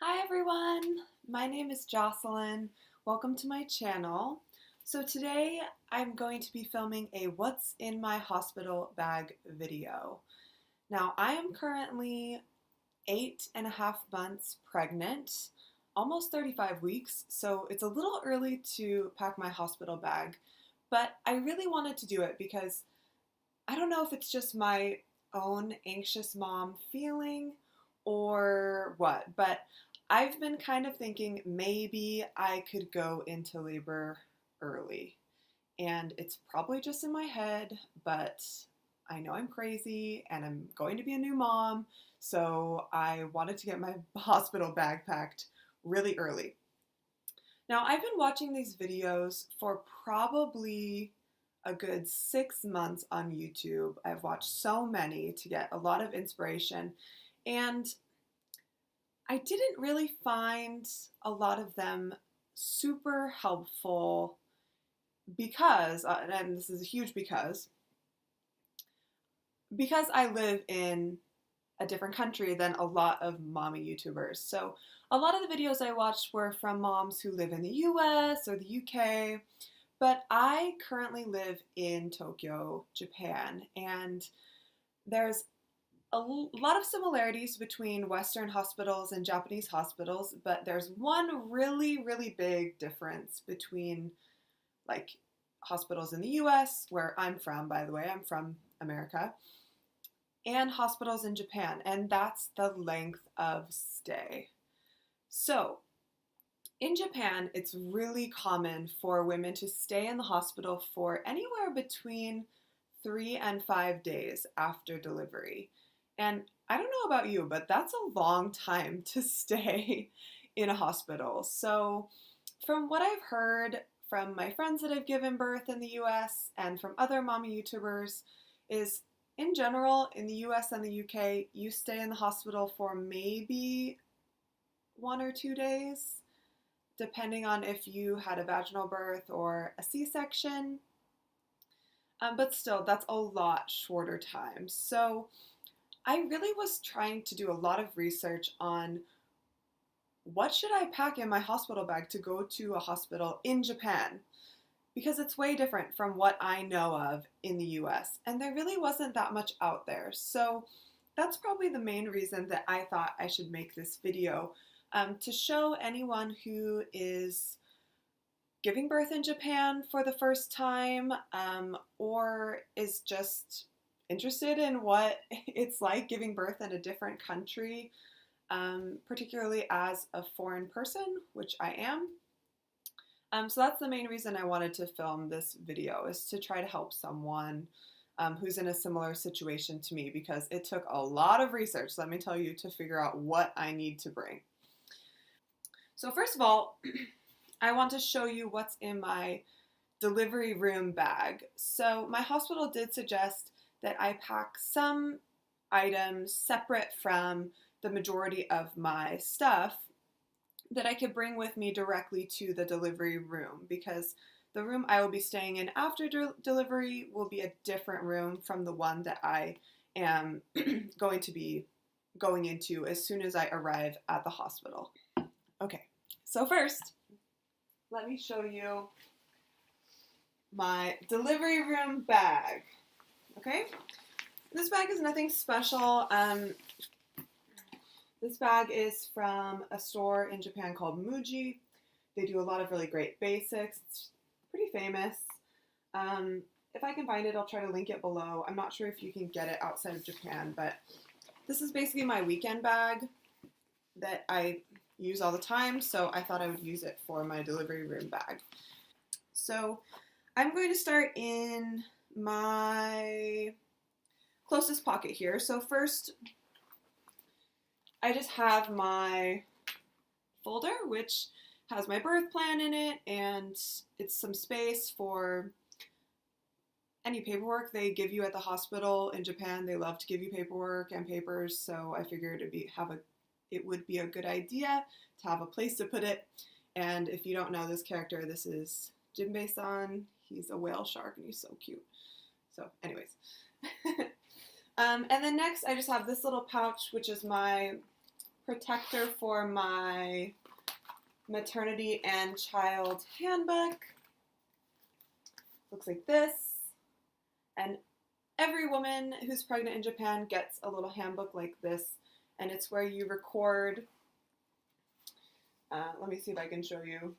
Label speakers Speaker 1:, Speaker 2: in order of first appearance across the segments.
Speaker 1: Hi everyone, my name is Jocelyn. Welcome to my channel. So today I'm going to be filming a what's in my hospital bag video. Now I am currently 8.5 months pregnant, almost 35 weeks, so it's a little early to pack my hospital bag, but I really wanted to do it because I don't know if it's just my own anxious mom feeling or what, but I've been kind of thinking maybe I could go into labor early. And it's probably just in my head, but I know I'm crazy and I'm going to be a new mom, so I wanted to get my hospital bag packed really early. Now, I've been watching these videos for probably a good 6 months on YouTube. I've watched so many to get a lot of inspiration, and I didn't really find a lot of them super helpful because, and this is a huge because I live in a different country than a lot of mommy YouTubers. So a lot of the videos I watched were from moms who live in the US or the UK, but I currently live in Tokyo, Japan, and there's a lot of similarities between Western hospitals and Japanese hospitals, but there's one really, really big difference between like hospitals in the US, where I'm from, by the way, I'm from America, and hospitals in Japan, and that's the length of stay. So, in Japan, it's really common for women to stay in the hospital for anywhere between 3 and 5 days after delivery. And I don't know about you, but that's a long time to stay in a hospital. So, from what I've heard from my friends that have given birth in the US and from other mommy YouTubers, is in general, in the US and the UK, you stay in the hospital for maybe 1 or 2 days, depending on if you had a vaginal birth or a C-section. But still, that's a lot shorter time. So I really was trying to do a lot of research on what should I pack in my hospital bag to go to a hospital in Japan, because it's way different from what I know of in the US, and there really wasn't that much out there. So that's probably the main reason that I thought I should make this video, to show anyone who is giving birth in Japan for the first time, or is just interested in what it's like giving birth in a different country, particularly as a foreign person, which I am. So that's the main reason I wanted to film this video, is to try to help someone who's in a similar situation to me, because it took a lot of research, let me tell you, to figure out what I need to bring. So first of all, I want to show you what's in my delivery room bag. So my hospital did suggest that I pack some items separate from the majority of my stuff that I could bring with me directly to the delivery room, because the room I will be staying in after delivery will be a different room from the one that I am going to be going into as soon as I arrive at the hospital. Okay, so first, let me show you my delivery room bag. Okay, this bag is nothing special. This bag is from a store in Japan called Muji. They do a lot of really great basics. It's pretty famous. If I can find it, I'll try to link it below. I'm not sure if you can get it outside of Japan, but this is basically my weekend bag that I use all the time, so I thought I would use it for my delivery room bag. So I'm going to start in my closest pocket here. So first, I just have my folder, which has my birth plan in it, and it's some space for any paperwork they give you at the hospital. In Japan, they love to give you paperwork and papers, so I figured it would be a good idea to have a place to put it. And if you don't know this character, this is Jinbei-san. He's a whale shark and he's so cute. So anyways. And then next I just have this little pouch, which is my protector for my maternity and child handbook. Looks like this. And every woman who's pregnant in Japan gets a little handbook like this, and it's where you record, let me see if I can show you,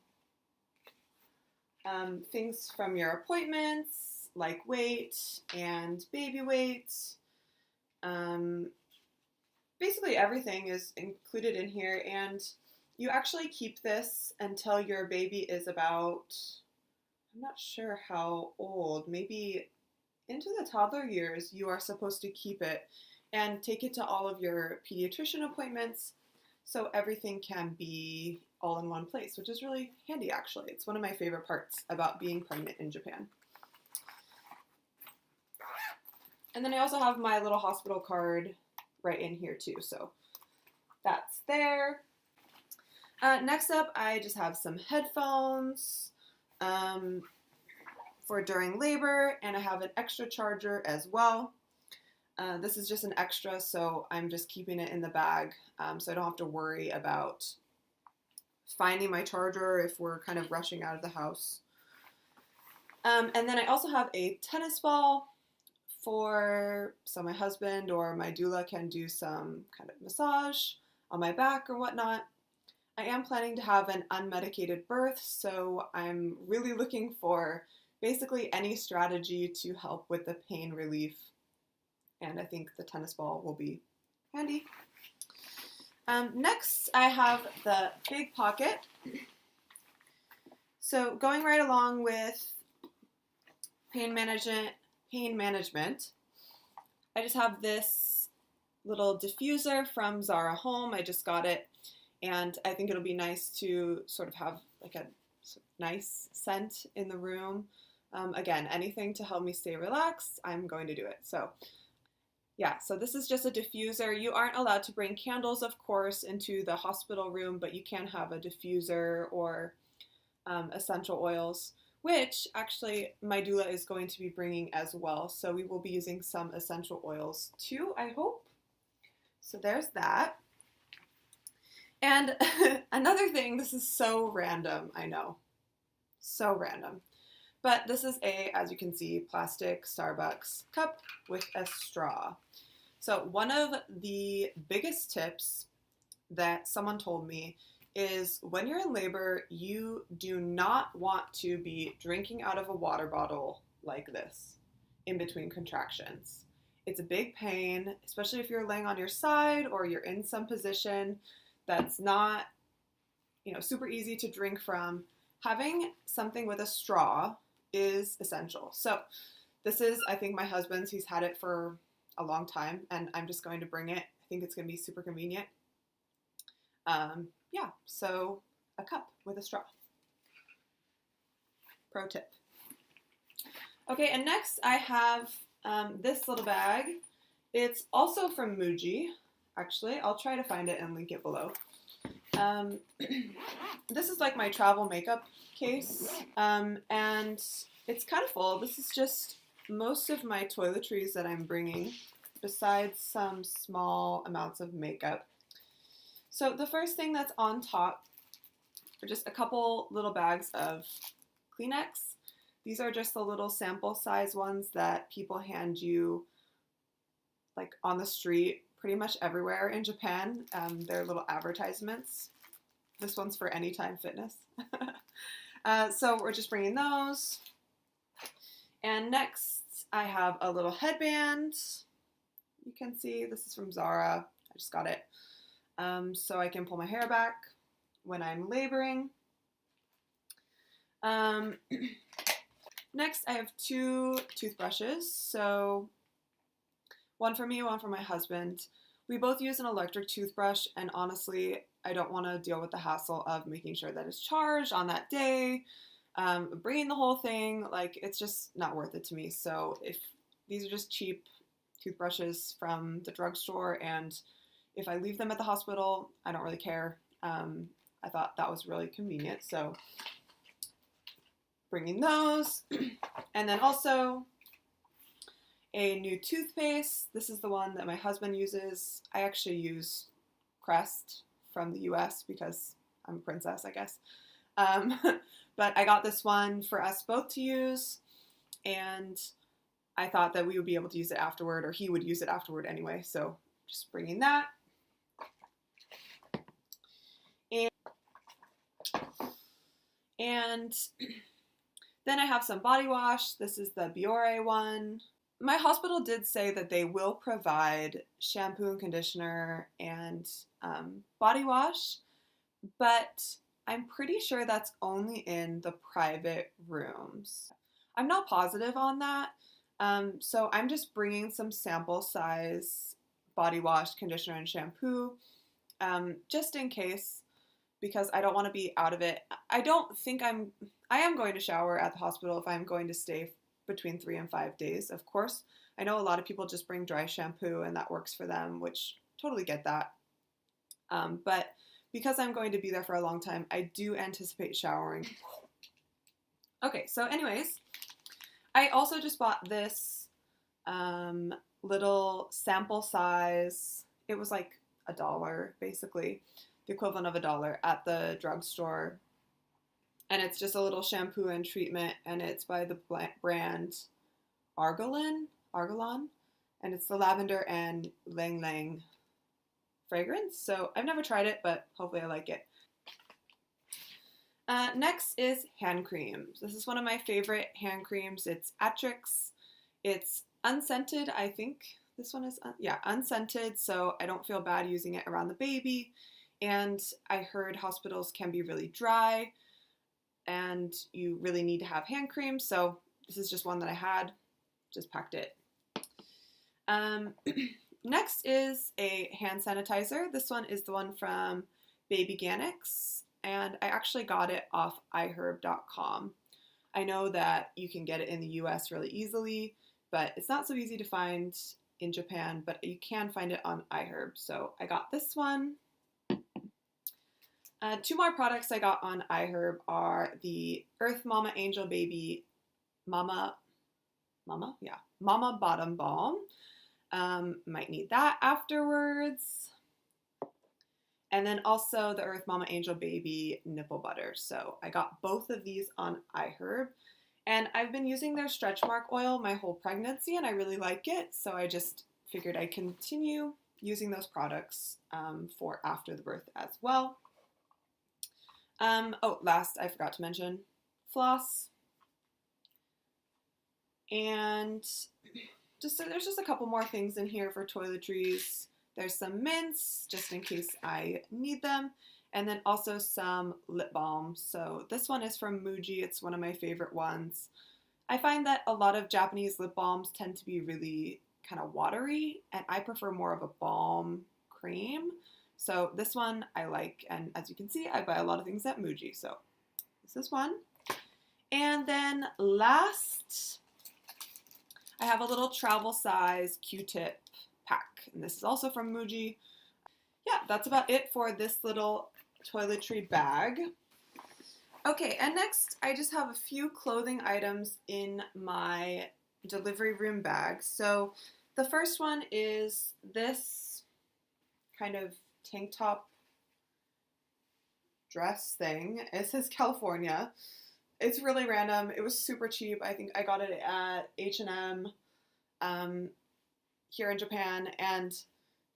Speaker 1: things from your appointments, like weight and baby weight. Basically everything is included in here, and you actually keep this until your baby is about, I'm not sure how old, maybe into the toddler years. You are supposed to keep it and take it to all of your pediatrician appointments so everything can be all in one place, which is really handy actually. It's one of my favorite parts about being pregnant in Japan. And then I also have my little hospital card right in here too, so that's there. Next up, I just have some headphones for during labor, and I have an extra charger as well. This is just an extra, so I'm just keeping it in the bag so I don't have to worry about finding my charger if we're kind of rushing out of the house. And then I also have a tennis ball so my husband or my doula can do some kind of massage on my back or whatnot. I am planning to have an unmedicated birth, so I'm really looking for basically any strategy to help with the pain relief, and I think the tennis ball will be handy. Next, I have the big pocket. So going right along with pain management, I just have this little diffuser from Zara Home. I just got it, and I think it'll be nice to sort of have like a nice scent in the room. Again, anything to help me stay relaxed, I'm going to do it. So yeah, so this is just a diffuser. You aren't allowed to bring candles, of course, into the hospital room, but you can have a diffuser or essential oils, which actually my doula is going to be bringing as well. So we will be using some essential oils too, I hope. So there's that. And another thing, this is so random, I know, so random. But this is as you can see, plastic Starbucks cup with a straw. So one of the biggest tips that someone told me is when you're in labor, you do not want to be drinking out of a water bottle like this in between contractions. It's a big pain, especially if you're laying on your side or you're in some position that's not, super easy to drink from. Having something with a straw is essential. So this is, I think, my husband's. He's had it for a long time, and I'm just going to bring it. I think it's going to be super convenient. Yeah, so a cup with a straw. Pro tip. Okay, and next I have this little bag. It's also from Muji, actually. I'll try to find it and link it below. This is like my travel makeup case, and it's kind of full. This is just most of my toiletries that I'm bringing, besides some small amounts of makeup. So the first thing that's on top are just a couple little bags of Kleenex. These are just the little sample size ones that people hand you like on the street pretty much everywhere in Japan. They're little advertisements. This one's for Anytime Fitness. So we're just bringing those. And next I have a little headband. You can see this is from Zara. I just got it. So I can pull my hair back when I'm laboring. Next, I have 2 toothbrushes. So one for me, one for my husband. We both use an electric toothbrush, and honestly, I don't want to deal with the hassle of making sure that it's charged on that day, bringing the whole thing. Like, it's just not worth it to me. So if these are just cheap toothbrushes from the drugstore, and if I leave them at the hospital, I don't really care. I thought that was really convenient, so bringing those. And then also a new toothpaste. This is the one that my husband uses. I actually use pressed from the US because I'm a princess, I guess. But I got this one for us both to use, and I thought that we would be able to use it afterward, or he would use it afterward anyway, so just bringing that. And then I have some body wash. This is the Biore one. My hospital did say that they will provide shampoo and conditioner and body wash, but I'm pretty sure that's only in the private rooms. I'm not positive on that, so I'm just bringing some sample size body wash, conditioner, and shampoo just in case, because I don't want to be out of it. I am going to shower at the hospital if I'm going to stay between 3 and 5 days, of course. I know a lot of people just bring dry shampoo and that works for them, which totally get that. But because I'm going to be there for a long time, I do anticipate showering. Okay, so anyways, I also just bought this little sample size. It was like $1, basically, the equivalent of $1 at the drugstore. And it's just a little shampoo and treatment, and it's by the brand Argolin, and it's the lavender and Lang Lang fragrance. So I've never tried it, but hopefully I like it. Next is hand creams. This is one of my favorite hand creams. It's Atrix. It's unscented, I think. This one is, unscented, so I don't feel bad using it around the baby. And I heard hospitals can be really dry, and you really need to have hand cream, so this is just one that I had. Just packed it. Next is a hand sanitizer. This one is the one from Baby Organics, and I actually got it off iherb.com. I know that you can get it in the US really easily, but it's not so easy to find in Japan, but you can find it on iHerb, so I got this one. 2 more products I got on iHerb are the Earth Mama Angel Baby Mama Bottom Balm. Might need that afterwards. And then also the Earth Mama Angel Baby Nipple Butter. So I got both of these on iHerb. And I've been using their stretch mark oil my whole pregnancy, and I really like it. So I just figured I'd continue using those products for after the birth as well. Last, I forgot to mention floss. And there's just a couple more things in here for toiletries. There's some mints, just in case I need them. And then also some lip balm. So this one is from Muji. It's one of my favorite ones. I find that a lot of Japanese lip balms tend to be really kind of watery, and I prefer more of a balm cream. So this one I like, and as you can see, I buy a lot of things at Muji. So this is one. And then last, I have a little travel size Q-tip pack, and this is also from Muji. Yeah, that's about it for this little toiletry bag. Okay, and next I just have a few clothing items in my delivery room bag. So the first one is this kind of tank top dress thing. It says California. It's really random. It was super cheap. I think I got it at H&M here in Japan, and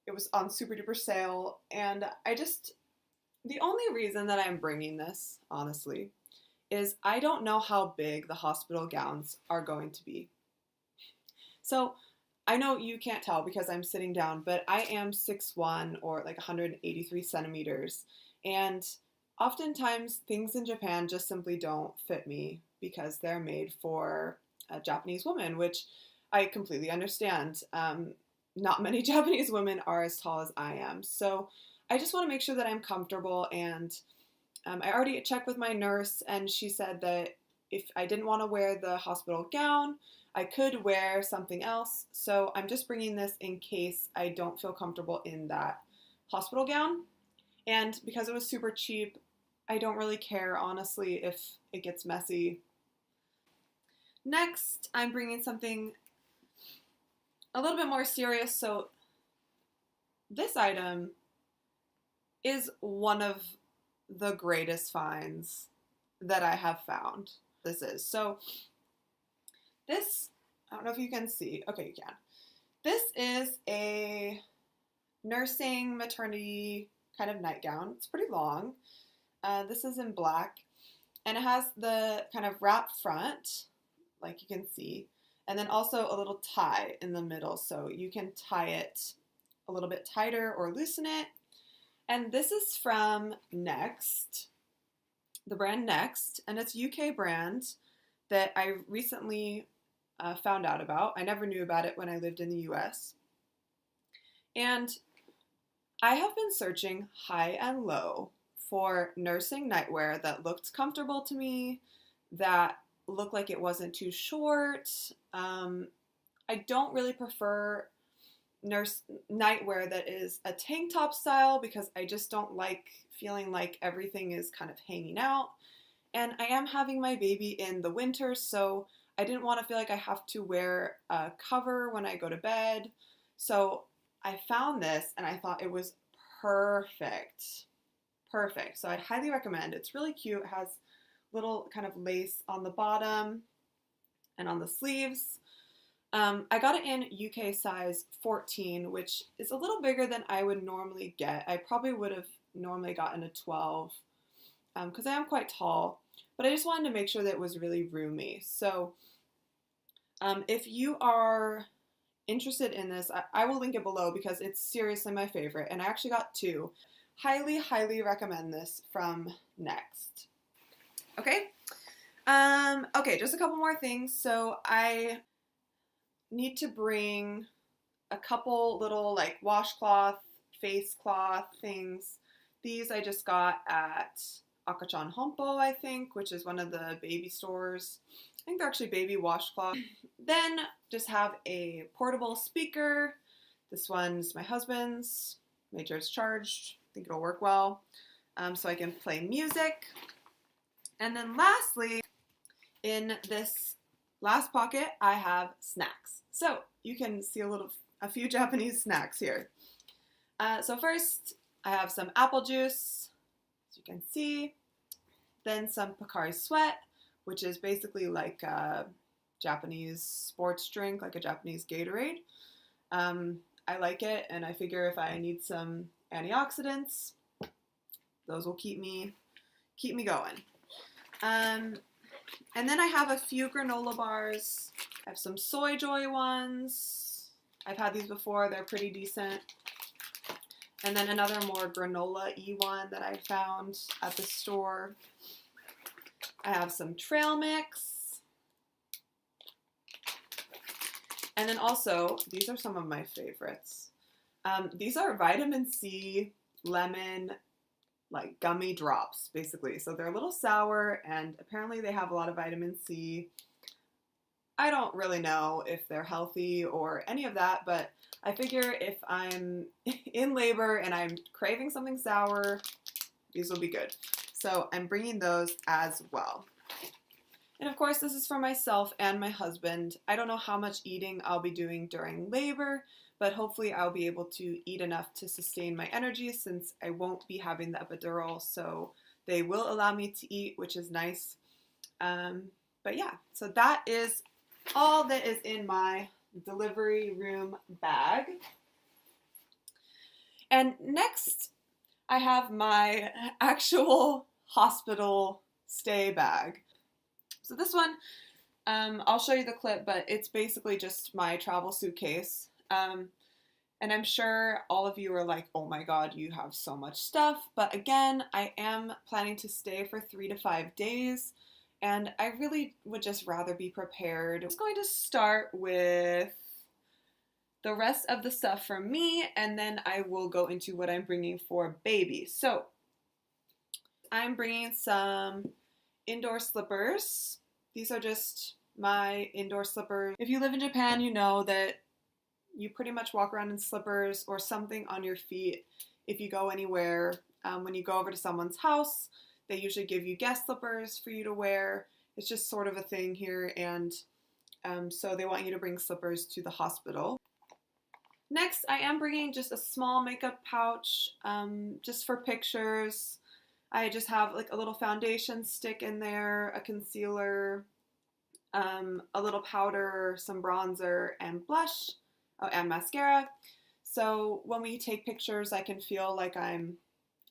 Speaker 1: it was on super duper sale. And the only reason that I'm bringing this, honestly, is I don't know how big the hospital gowns are going to be. So I know you can't tell because I'm sitting down, but I am 6'1", or like 183 centimeters. And oftentimes things in Japan just simply don't fit me because they're made for a Japanese woman, which I completely understand. Not many Japanese women are as tall as I am. So I just want to make sure that I'm comfortable, and I already checked with my nurse, and she said that if I didn't want to wear the hospital gown, I could wear something else. So I'm just bringing this in case I don't feel comfortable in that hospital gown. And because it was super cheap, I don't really care, honestly, if it gets messy. Next, I'm bringing something a little bit more serious. So this item is one of the greatest finds that I have found. This is. So this, I don't know if you can see. Okay, you can. This is a nursing maternity kind of nightgown. It's pretty long. This is in black, and it has the kind of wrap front, like you can see, and then also a little tie in the middle, so you can tie it a little bit tighter or loosen it. And this is from Next, the brand Next, and it's a UK brand that I recently found out about. I never knew about it when I lived in the US. And I have been searching high and low for nursing nightwear that looked comfortable to me, that looked like it wasn't too short. I don't really prefer nurse nightwear that is a tank top style because I just don't like feeling like everything is kind of hanging out. And I am having my baby in the winter, so I didn't want to feel like I have to wear a cover when I go to bed. So I found this and I thought it was perfect. Perfect. So I'd highly recommend. It's really cute. It has little kind of lace on the bottom and on the sleeves. I got it in UK size 14, which is a little bigger than I would normally get. I probably would have normally gotten a 12 because I am quite tall, but I just wanted to make sure that it was really roomy. So if you are interested in this, I will link it below because it's seriously my favorite, and I actually got two. Highly, highly recommend this from Next. Okay, okay, just a couple more things. So I need to bring a couple little like washcloth, face cloth things. These I just got at Akachan Hompo, I think, which is one of the baby stores. I think they're actually baby washcloth. Then just have a portable speaker. This one's my husband's. Made sure it's charged. I think it'll work well. So I can play music. And then lastly, in this last pocket, I have snacks. So you can see a few Japanese snacks here. So first, I have some apple juice, as you can see. Then some Pocari Sweat, which is basically like a Japanese sports drink, like a Japanese Gatorade. I like it, and I figure if I need some antioxidants, those will keep me going. And then I have a few granola bars. I have some Soy Joy ones. I've had these before. They're pretty decent. And then another more granola-y one that I found at the store. I have some trail mix. And then also, these are some of my favorites. These are vitamin C lemon like gummy drops, basically. So they're a little sour, and apparently they have a lot of vitamin C. I don't really know if they're healthy or any of that, but I figure if I'm in labor and I'm craving something sour, these will be good. So I'm bringing those as well. And of course, this is for myself and my husband. I don't know how much eating I'll be doing during labor, but hopefully I'll be able to eat enough to sustain my energy since I won't be having the epidural, so they will allow me to eat, which is nice. But yeah, so that is all that is in my delivery room bag. And next, I have my actual hospital stay bag. So this one, I'll show you the clip, but it's basically just my travel suitcase. And I'm sure all of you are like, oh my God, you have so much stuff. But again, I am planning to stay for 3 to 5 days, and I really would just rather be prepared. I'm just going to start with the rest of the stuff for me, and then I will go into what I'm bringing for baby. So I'm bringing some indoor slippers. These are just my indoor slippers. If you live in Japan, you know that you pretty much walk around in slippers or something on your feet if you go anywhere. When you go over to someone's house, they usually give you guest slippers for you to wear. It's just sort of a thing here, and so they want you to bring slippers to the hospital. Next, I am bringing just a small makeup pouch, just for pictures. I just have like a little foundation stick in there, a concealer, a little powder, some bronzer, and blush, oh, and mascara. So when we take pictures, I can feel like I'm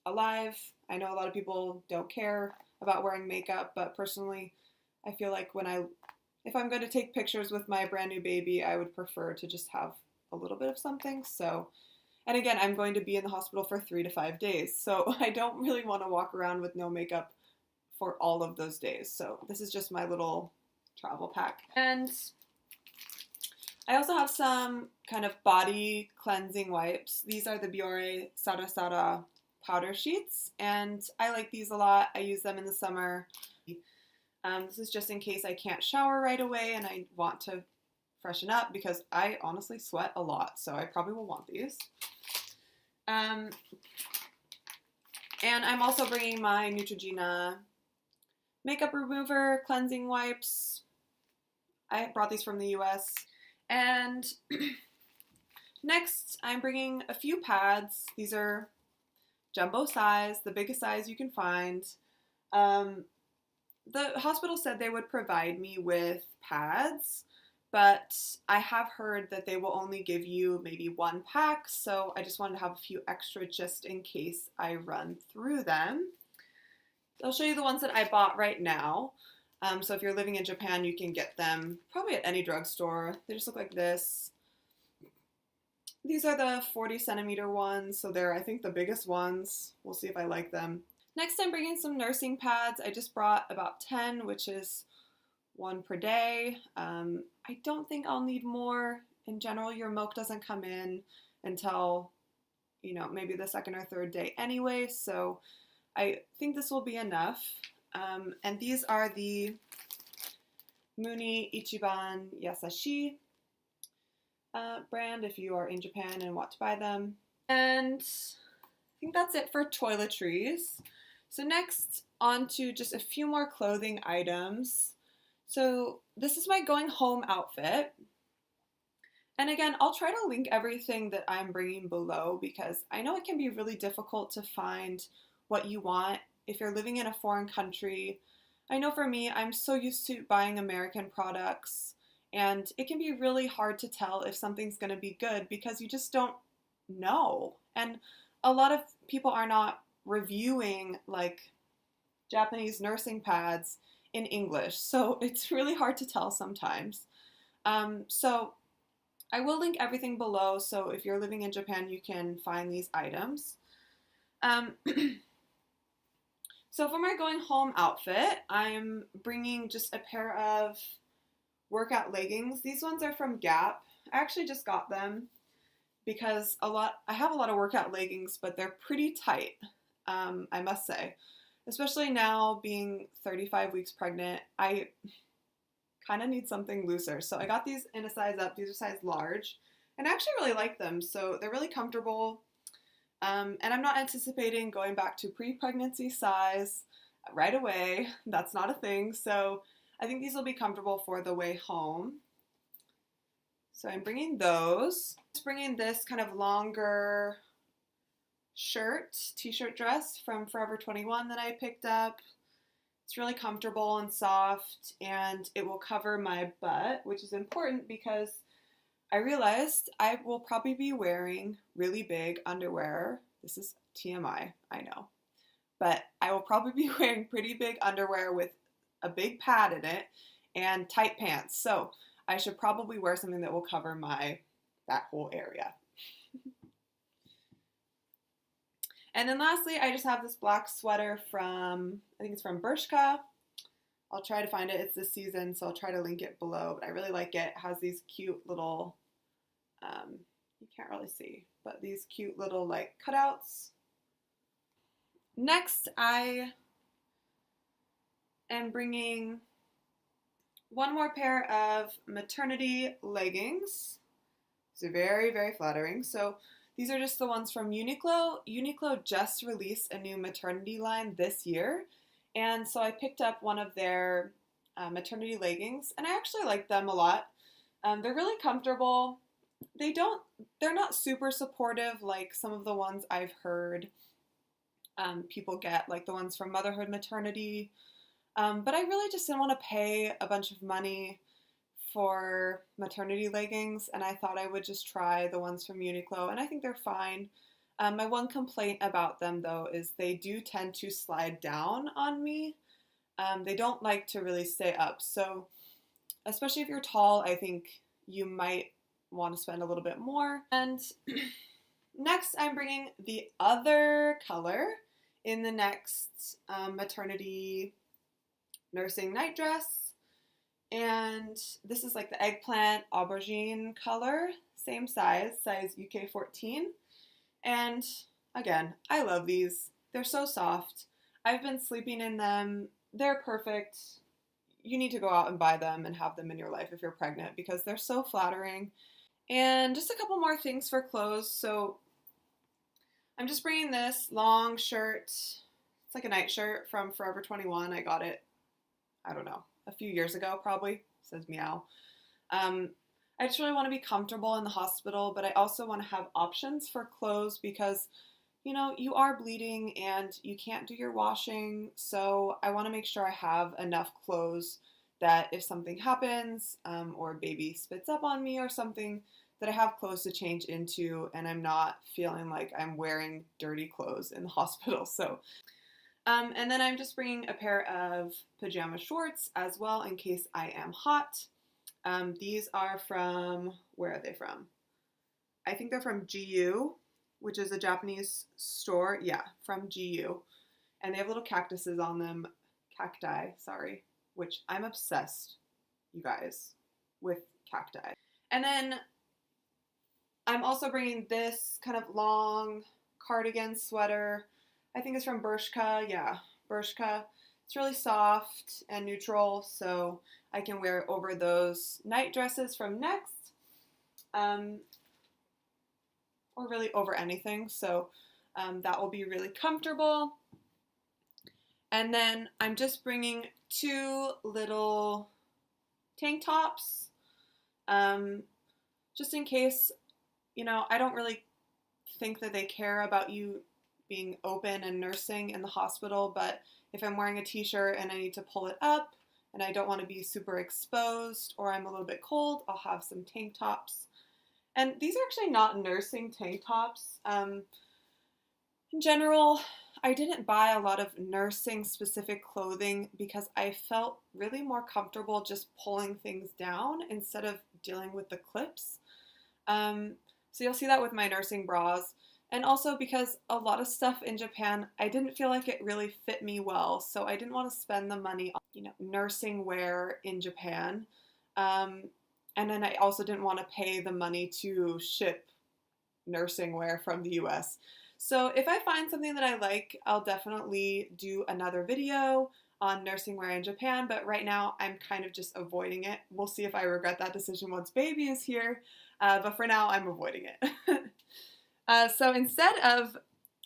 Speaker 1: alive. I know a lot of people don't care about wearing makeup, but personally, I feel like if I'm going to take pictures with my brand new baby, I would prefer to just have a little bit of something. So, and again, I'm going to be in the hospital for 3 to 5 days, so I don't really want to walk around with no makeup for all of those days. So this is just my little travel pack. And I also have some kind of body cleansing wipes. These are the Biore Sara Sara powder sheets, and I like these a lot. I use them in the summer. This is just in case I can't shower right away and I want to freshen up, because I honestly sweat a lot, so I probably will want these. And I'm also bringing my Neutrogena makeup remover cleansing wipes. I brought these from the US. And next, I'm bringing a few pads. These are jumbo size, the biggest size you can find. The hospital said they would provide me with pads, but I have heard that they will only give you maybe one pack, so I just wanted to have a few extra just in case I run through them. I'll show you the ones that I bought right now. So if you're living in Japan, you can get them probably at any drugstore. They just look like this. These are the 40 centimeter ones, so they're, I think, the biggest ones. We'll see if I like them. Next, I'm bringing some nursing pads. I just brought about 10, which is one per day. I don't think I'll need more. In general, your milk doesn't come in until, maybe the second or third day anyway, so I think this will be enough. And these are the Muni Ichiban Yasashi brand if you are in Japan and want to buy them. And I think that's it for toiletries. So next, on to just a few more clothing items. So this is my going home outfit. And again, I'll try to link everything that I'm bringing below, because I know it can be really difficult to find what you want if you're living in a foreign country. I know for me, I'm so used to buying American products, and it can be really hard to tell if something's going to be good because you just don't know. And a lot of people are not reviewing like Japanese nursing pads in English, so it's really hard to tell sometimes. So I will link everything below, so if you're living in Japan, you can find these items. So for my going home outfit, I'm bringing just a pair of workout leggings. These ones are from Gap. I actually just got them because I have a lot of workout leggings, but they're pretty tight, I must say. Especially now being 35 weeks pregnant, I kind of need something looser. So I got these in a size up. These are size large, and I actually really like them. So they're really comfortable. And I'm not anticipating going back to pre-pregnancy size right away. That's not a thing. So I think these will be comfortable for the way home. So I'm bringing those. Just bringing this kind of longer t-shirt dress from Forever 21 that I picked up. It's really comfortable and soft, and it will cover my butt, which is important because I realized I will probably be wearing really big underwear. This is TMI, I know. But I will probably be wearing pretty big underwear with a big pad in it and tight pants. So I should probably wear something that will cover that whole area. And then lastly, I just have this black sweater I think it's from Bershka. I'll try to find it. It's this season, so I'll try to link it below. But I really like it. It has these cute little, you can't really see, but these cute little like cutouts. Next, I am bringing one more pair of maternity leggings. These are very, very flattering. So these are just the ones from Uniqlo. Uniqlo just released a new maternity line this year, and so I picked up one of their maternity leggings, and I actually like them a lot. They're really comfortable. they're not super supportive like some of the ones I've heard people get, like the ones from Motherhood Maternity. But I really just didn't want to pay a bunch of money for maternity leggings, and I thought I would just try the ones from Uniqlo, and I think they're fine. My one complaint about them, though, is they do tend to slide down on me. They don't like to really stay up, so especially if you're tall, I think you might want to spend a little bit more. And next, I'm bringing the other color in the next maternity nursing night dress. And this is like the eggplant aubergine color, same size UK 14. And again, I love these. They're so soft. I've been sleeping in them. They're perfect. You need to go out and buy them and have them in your life if you're pregnant because they're so flattering. And just a couple more things for clothes. So I'm just bringing this long shirt. It's like a night shirt from Forever 21. I got it, I don't know, a few years ago probably. It says meow. I just really want to be comfortable in the hospital, but I also want to have options for clothes because, you know, you are bleeding and you can't do your washing. So I want to make sure I have enough clothes that if something happens or a baby spits up on me or something, that I have clothes to change into and I'm not feeling like I'm wearing dirty clothes in the hospital. So, and then I'm just bringing a pair of pajama shorts as well in case I am hot. These are from, where are they from? I think they're from GU, which is a Japanese store. Yeah, from GU. And they have little cactuses on them, cacti, sorry, which I'm obsessed, you guys, with cacti. And then I'm also bringing this kind of long cardigan sweater. I think it's from Bershka. Yeah, Bershka. It's really soft and neutral, so I can wear it over those night dresses from Next, or really over anything. So that will be really comfortable. And then I'm just bringing two little tank tops, just in case. You know, I don't really think that they care about you being open and nursing in the hospital, but if I'm wearing a t-shirt and I need to pull it up and I don't want to be super exposed or I'm a little bit cold, I'll have some tank tops. And these are actually not nursing tank tops. In general, I didn't buy a lot of nursing specific clothing because I felt really more comfortable just pulling things down instead of dealing with the clips. So you'll see that with my nursing bras. And also because a lot of stuff in Japan, I didn't feel like it really fit me well. So I didn't want to spend the money on, you know, nursing wear in Japan. And then I also didn't want to pay the money to ship nursing wear from the US. So if I find something that I like, I'll definitely do another video on nursing wear in Japan, but right now I'm kind of just avoiding it. We'll see if I regret that decision once baby is here. But for now, I'm avoiding it. So instead of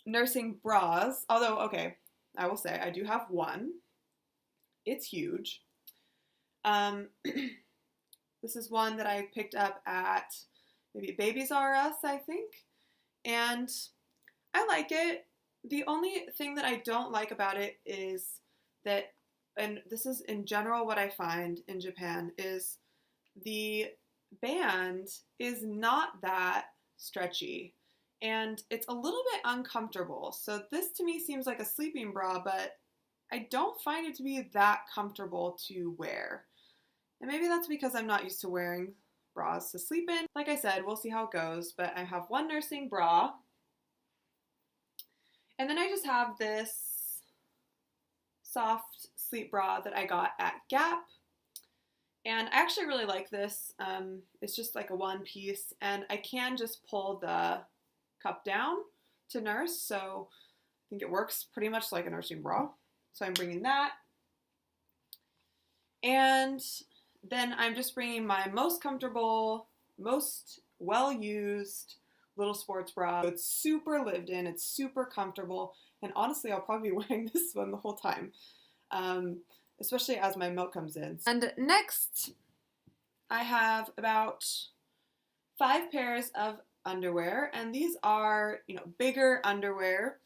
Speaker 1: nursing bras, although, okay, I will say I do have one. It's huge. This is one that I picked up at maybe Babies R Us, I think. And I like it. The only thing that I don't like about it is that, and this is in general what I find in Japan, is the band is not that stretchy and it's a little bit uncomfortable. So this to me seems like a sleeping bra, but I don't find it to be that comfortable to wear. And maybe that's because I'm not used to wearing bras to sleep in. Like I said, we'll see how it goes, but I have one nursing bra. And then I just have this soft sleep bra that I got at Gap. And I actually really like this. It's just like a one piece and I can just pull the cup down to nurse. So I think it works pretty much like a nursing bra. So I'm bringing that. And then I'm just bringing my most comfortable, most well-used little sports bra. It's super lived in, it's super comfortable, and honestly I'll probably be wearing this one the whole time. Especially as my milk comes in. And next, I have about 5 pairs of underwear, and these are, bigger underwear.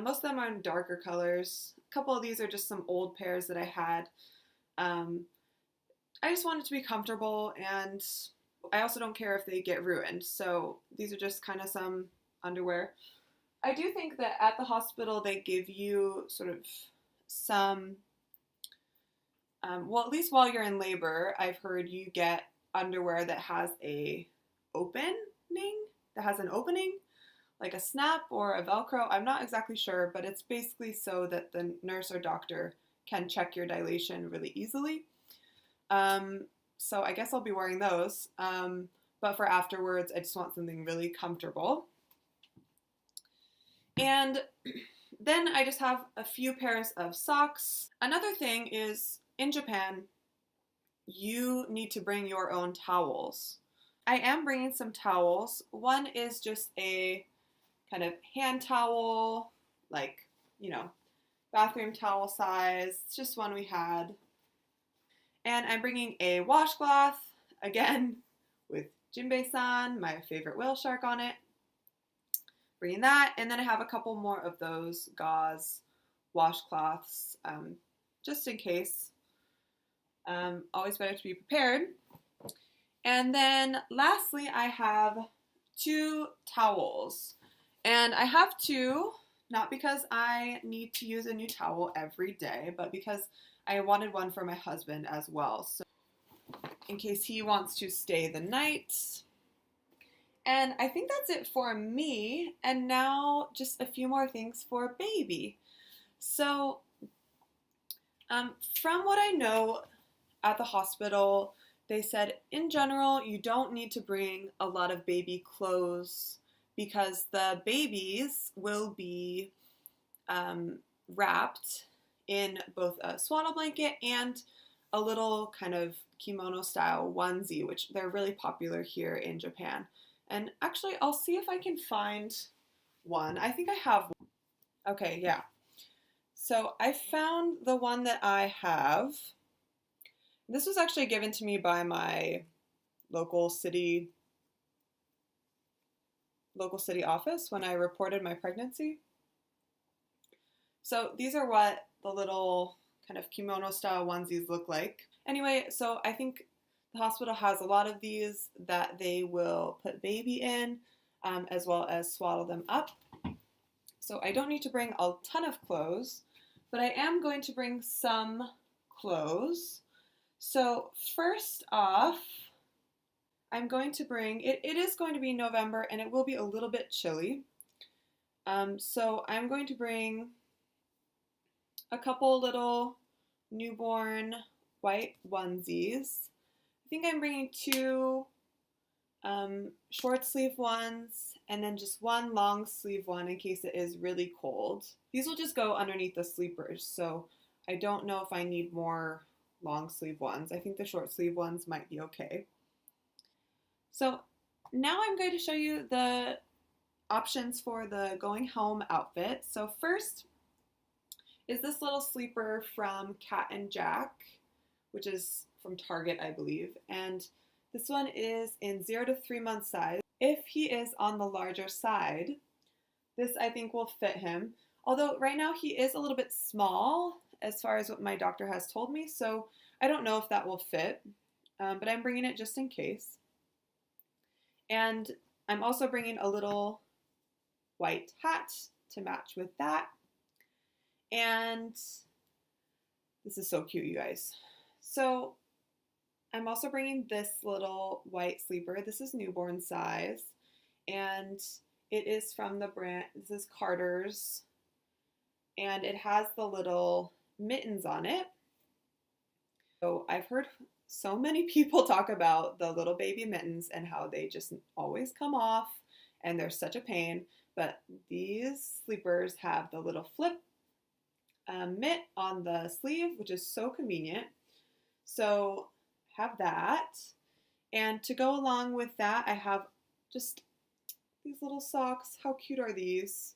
Speaker 1: Most of them are in darker colors. A couple of these are just some old pairs that I had. Um, I just want it to be comfortable, and I also don't care if they get ruined. So these are just kind of some underwear. I do think that at the hospital they give you sort of some, well, at least while you're in labor, I've heard you get underwear that has an opening, like a snap or a Velcro. I'm not exactly sure, but it's basically so that the nurse or doctor can check your dilation really easily. So I guess I'll be wearing those. But for afterwards, I just want something really comfortable. And then I just have a few pairs of socks. Another thing is, in Japan, you need to bring your own towels. I am bringing some towels. One is just a kind of hand towel, like, bathroom towel size. It's just one we had. And I'm bringing a washcloth, again, with Jinbei-san, my favorite whale shark, on it. Bringing that, and then I have a couple more of those gauze washcloths, just in case. Always better to be prepared. And then lastly, I have 2 towels. And I have 2, not because I need to use a new towel every day, but because I wanted one for my husband as well. So in case he wants to stay the night. And I think that's it for me. And now just a few more things for baby. So from what I know at the hospital, they said in general you don't need to bring a lot of baby clothes because the babies will be wrapped in both a swaddle blanket and a little kind of kimono style onesie, which they're really popular here in Japan. And actually, I'll see if I can find one. I think I have one. Okay, yeah. So I found the one that I have. This was actually given to me by my local city office when I reported my pregnancy. So these are what the little kind of kimono style onesies look like. Anyway, so I think the hospital has a lot of these that they will put baby in, as well as swaddle them up. So I don't need to bring a ton of clothes, but I am going to bring some clothes. So first off, I'm going to bring, it is going to be November and it will be a little bit chilly. So I'm going to bring a couple little newborn white onesies. I think I'm bringing 2 short sleeve ones and then just 1 long sleeve one in case it is really cold. These will just go underneath the sleepers, so I don't know if I need more long sleeve ones. I think the short sleeve ones might be okay. So now I'm going to show you the options for the going home outfit. So first is this little sleeper from Cat and Jack, which is from Target, I believe. And this one is in 0 to 3 month size. If he is on the larger side, this I think will fit him. Although right now he is a little bit small as far as what my doctor has told me, so I don't know if that will fit, but I'm bringing it just in case. And I'm also bringing a little white hat to match with that. And this is so cute, you guys. So I'm also bringing this little white sleeper. This is newborn size, and it is from the brand, this is Carter's, and it has the little mittens on it. So I've heard so many people talk about the little baby mittens and how they just always come off and they're such a pain, but these sleepers have the little flip mitt on the sleeve, which is so convenient. So have that. And to go along with that, I have just these little socks. How cute are these?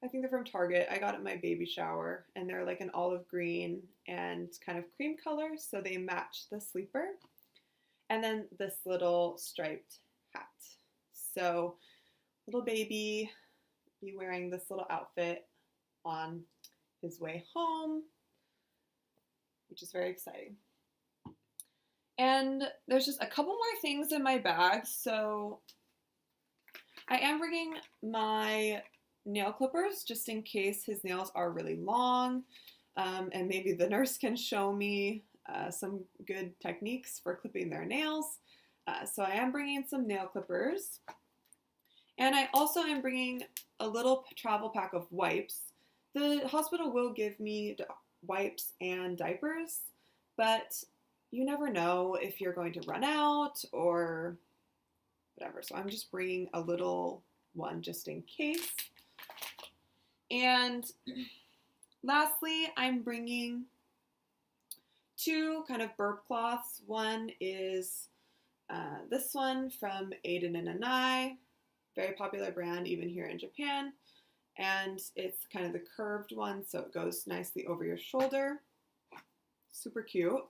Speaker 1: I think they're from Target. I got it at my baby shower, and they're like an olive green and kind of cream color, so they match the sleeper. And then this little striped hat. So little baby be wearing this little outfit on his way home, which is very exciting. And there's just a couple more things in my bag. So I am bringing my nail clippers just in case his nails are really long, and maybe the nurse can show me some good techniques for clipping their nails. So I am bringing some nail clippers. And I also am bringing a little travel pack of wipes. The hospital will give me wipes and diapers, but you never know if you're going to run out or whatever. So I'm just bringing a little one just in case. And lastly, I'm bringing two kind of burp cloths. One is this one from Aiden and I, very popular brand even here in Japan. And it's kind of the curved one, so it goes nicely over your shoulder. Super cute.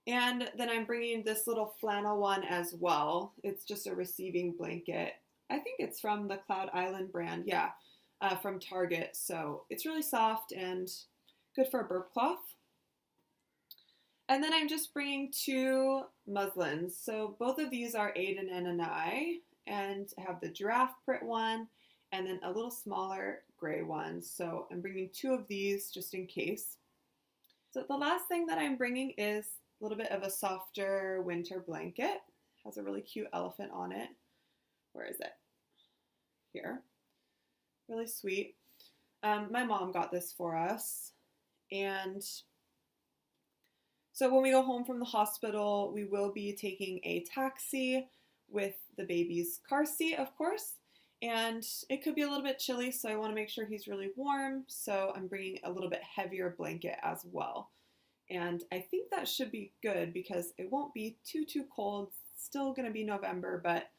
Speaker 1: And then I'm bringing this little flannel one as well. It's just a receiving blanket. I think it's from the Cloud Island brand, yeah, from Target. So it's really soft and good for a burp cloth. And then I'm just bringing two muslins. So both of these are Aiden and I, and I have the giraffe print one and then a little smaller gray one. So I'm bringing two of these just in case. So the last thing that I'm bringing is a little bit of a softer winter blanket. It has a really cute elephant on it. Where is it? Here. Really sweet. My mom got this for us. And so when we go home from the hospital, we will be taking a taxi with the baby's car seat, of course. And it could be a little bit chilly, so I want to make sure he's really warm. So I'm bringing a little bit heavier blanket as well. And I think that should be good because it won't be too cold. It's still going to be November, but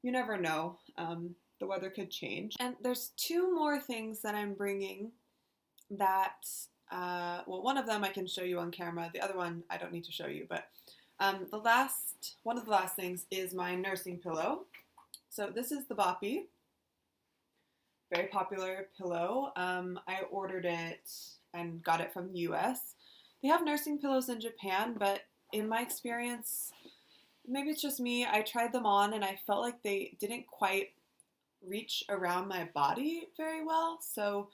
Speaker 1: you never know. The weather could change. And there's two more things that I'm bringing that, well, one of them I can show you on camera. The other one I don't need to show you, but one of the last things is my nursing pillow. So this is the Boppy. Very popular pillow. I ordered it and got it from the US. They have nursing pillows in Japan, but in my experience, maybe it's just me, I tried them on and I felt like they didn't quite reach around my body very well. So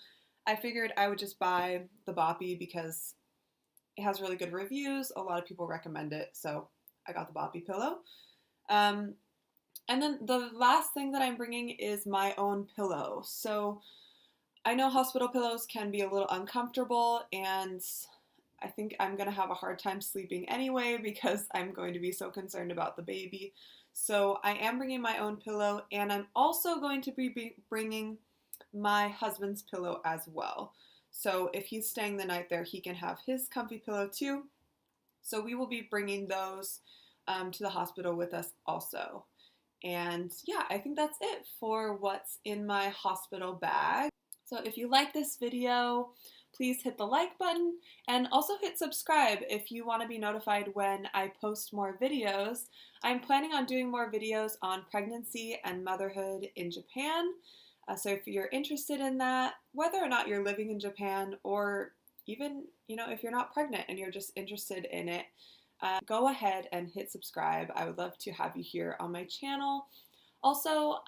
Speaker 1: I figured I would just buy the Boppy because it has really good reviews. A lot of people recommend it, so I got the Boppy pillow. And then the last thing that I'm bringing is my own pillow. So I know hospital pillows can be a little uncomfortable, and I think I'm going to have a hard time sleeping anyway because I'm going to be so concerned about the baby. So I am bringing my own pillow, and I'm also going to be bringing my husband's pillow as well. So if he's staying the night there, he can have his comfy pillow too. So we will be bringing those to the hospital with us also. And yeah, I think that's it for what's in my hospital bag. So if you like this video, please hit the like button and also hit subscribe if you want to be notified when I post more videos. I'm planning on doing more videos on pregnancy and motherhood in Japan. So if you're interested in that, whether or not you're living in Japan or even, if you're not pregnant and you're just interested in it, go ahead and hit subscribe. I would love to have you here on my channel. Also,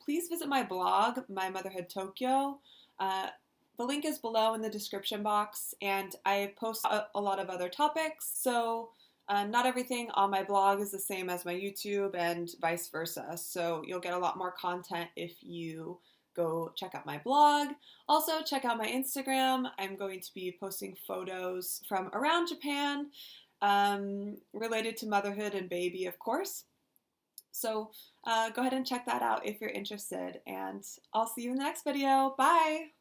Speaker 1: please visit my blog, My Motherhood Tokyo. The link is below in the description box, and I post a lot of other topics. So not everything on my blog is the same as my YouTube and vice versa. So you'll get a lot more content if you go check out my blog. Also, check out my Instagram. I'm going to be posting photos from around Japan related to motherhood and baby, of course. So go ahead and check that out if you're interested, and I'll see you in the next video. Bye!